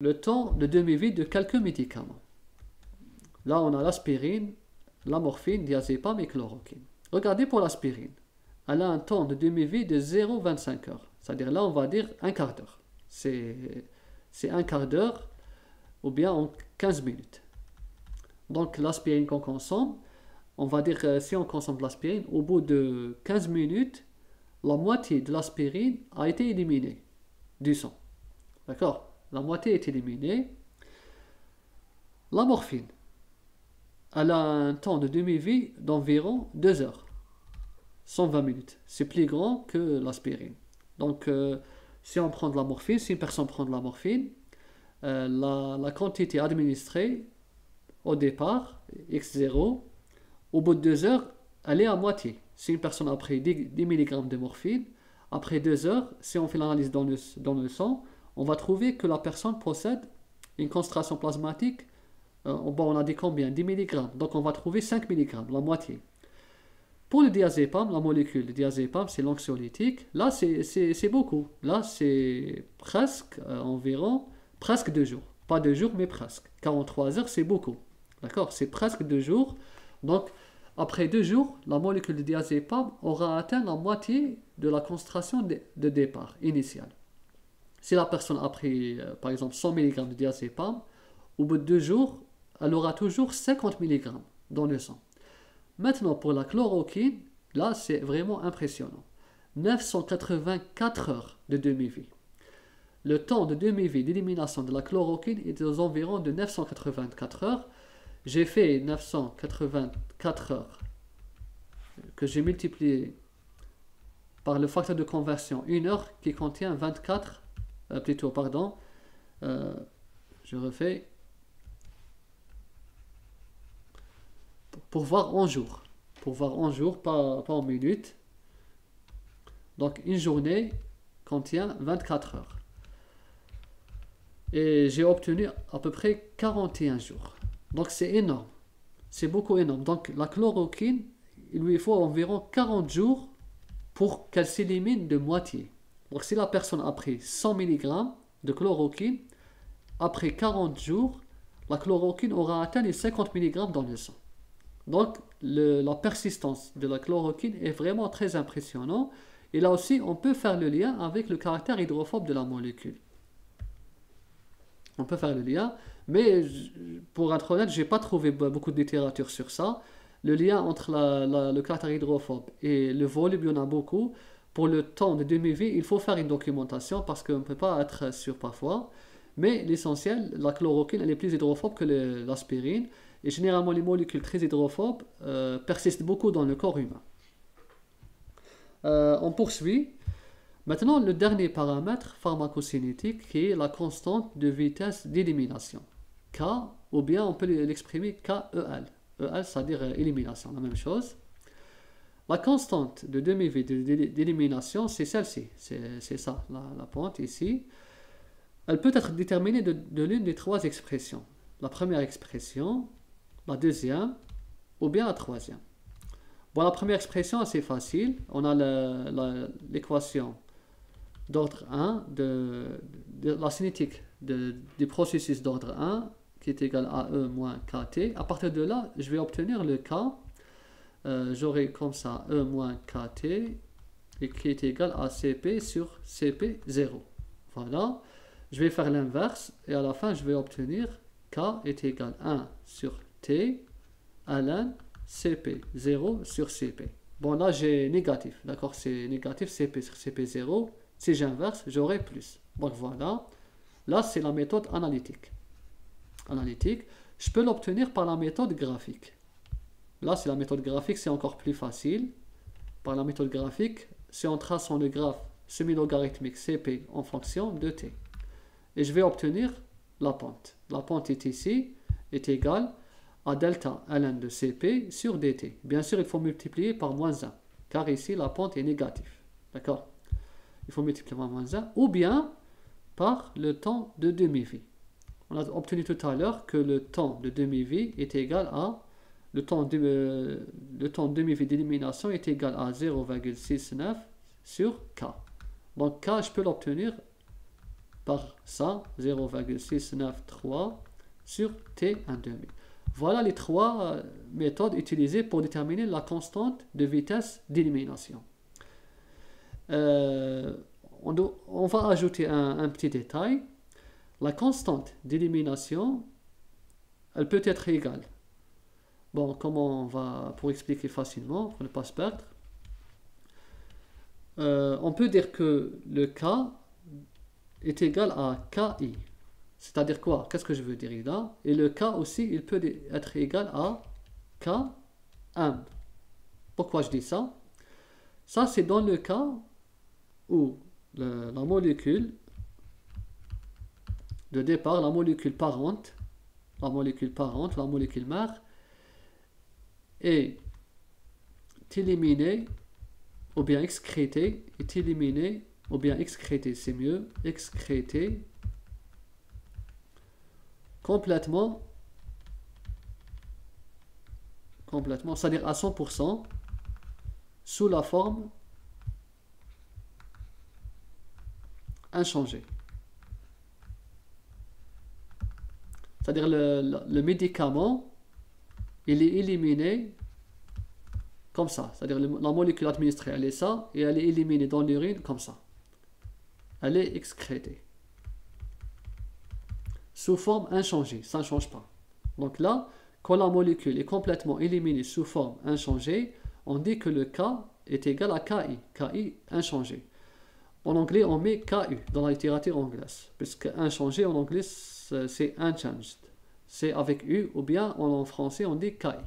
le temps de demi-vie de quelques médicaments. Là, on a l'aspirine, la morphine, diazépam et chloroquine. Regardez pour l'aspirine. Elle a un temps de demi-vie de 0,25 heures. C'est-à-dire là, on va dire un quart d'heure. C'est un quart d'heure ou bien en 15 minutes. Donc l'aspirine qu'on consomme, on va dire si on consomme de l'aspirine, au bout de 15 minutes, la moitié de l'aspirine a été éliminée du sang. D'accord? La moitié est éliminée. La morphine, elle a un temps de demi-vie d'environ 2 heures, 120 minutes. C'est plus grand que l'aspirine. Donc, si on prend de la morphine, si une personne prend de la morphine, la quantité administrée au départ, x0, au bout de 2 heures, elle est à moitié. Si une personne a pris 10 mg de morphine, après 2 heures, si on fait l'analyse dans le sang, on va trouver que la personne possède une concentration plasmatique, on a dit combien? 10 mg. Donc on va trouver 5 mg, la moitié. Pour le diazépam, la molécule de diazépam, c'est l'anxiolytique. Là, c'est beaucoup. Là, c'est presque, presque 2 jours. Pas 2 jours, mais presque. 43 heures, c'est beaucoup. D'accord? C'est presque 2 jours. Donc, après 2 jours, la molécule de diazépam aura atteint la moitié de la concentration de départ initiale. Si la personne a pris, par exemple, 100 mg de diazépam, au bout de 2 jours, elle aura toujours 50 mg dans le sang. Maintenant, pour la chloroquine, là, c'est vraiment impressionnant. 984 heures de demi-vie. Le temps de demi-vie d'élimination de la chloroquine est aux environs de 984 heures. J'ai fait 984 heures que j'ai multiplié par le facteur de conversion 1 heure qui contient 24, je refais, pour voir en jours. Pour voir en jours, pas en minutes. Donc une journée contient 24 heures. Et j'ai obtenu à peu près 41 jours. Donc c'est énorme. C'est beaucoup énorme. Donc la chloroquine, il lui faut environ 40 jours pour qu'elle s'élimine de moitié. Donc si la personne a pris 100 mg de chloroquine, après 40 jours, la chloroquine aura atteint les 50 mg dans le sang. Donc la persistance de la chloroquine est vraiment très impressionnante. Et là aussi, on peut faire le lien avec le caractère hydrophobe de la molécule. On peut faire le lien, mais pour être honnête, je n'ai pas trouvé beaucoup de littérature sur ça. Le lien entre le caractère hydrophobe et le volume, il y en a beaucoup. Pour le temps de demi-vie, il faut faire une documentation parce qu'on ne peut pas être sûr parfois. Mais l'essentiel, la chloroquine, elle est plus hydrophobe que l'aspirine. Et généralement, les molécules très hydrophobes persistent beaucoup dans le corps humain. On poursuit. Maintenant, le dernier paramètre pharmacocinétique qui est la constante de vitesse d'élimination. K, ou bien on peut l'exprimer KEL. EL, c'est-à-dire élimination, la même chose. La constante de demi-vie d'élimination, c'est celle-ci. C'est ça, la pointe ici. Elle peut être déterminée de l'une des 3 expressions. La première expression, la deuxième, ou bien la troisième. Bon, la première expression, c'est facile. On a l'équation d'ordre 1 de la cinétique du processus d'ordre 1 qui est égal à E moins KT. À partir de là, je vais obtenir le K. J'aurai comme ça E moins KT et qui est égal à CP sur CP0. Voilà. Je vais faire l'inverse et à la fin, je vais obtenir K est égal à 1 sur T ln CP0 sur CP. Bon, là, j'ai négatif. D'accord, c'est négatif CP sur CP0. Si j'inverse, j'aurai plus. Donc voilà. Là, c'est la méthode analytique. Je peux l'obtenir par la méthode graphique. Là, c'est la méthode graphique, c'est encore plus facile. Par la méthode graphique, c'est en traçant le graphe semi-logarithmique CP en fonction de T. Et je vais obtenir la pente. La pente est ici, est égale à delta ln de CP sur dt. Bien sûr, il faut multiplier par moins 1, car ici, la pente est négative. D'accord? Il faut multiplier par moins 1, ou bien par le temps de demi-vie. On a obtenu tout à l'heure que le temps de demi-vie est égal à le temps de demi-vie d'élimination est égal à 0,69 sur K. Donc K, je peux l'obtenir par ça, 0,693 sur T 1/2. Voilà les trois méthodes utilisées pour déterminer la constante de vitesse d'élimination. On va ajouter un petit détail. La constante d'élimination, elle peut être égale. Bon, comment on va, pour expliquer facilement, pour ne pas se perdre, on peut dire que le K est égal à KI. C'est-à-dire quoi? Qu'est-ce que je veux dire là? Et le K aussi, il peut être égal à Km. Pourquoi je dis ça? Ça, c'est dans le cas où la molécule de départ, la molécule parente, la molécule mère, est éliminée ou bien excrétée, c'est mieux, excrétée complètement, c'est-à-dire à 100%, sous la forme inchangée. C'est-à-dire le médicament, il est éliminé comme ça. C'est-à-dire la molécule administrée, elle est ça, et elle est éliminée dans l'urine comme ça. Elle est excrétée. Sous forme inchangée, ça ne change pas. Donc là, quand la molécule est complètement éliminée sous forme inchangée, on dit que le K est égal à KI, KI inchangé. En anglais, on met KU dans la littérature anglaise, puisque inchangé en anglais, c'est unchanged. C'est avec U, ou bien en français, on dit KI.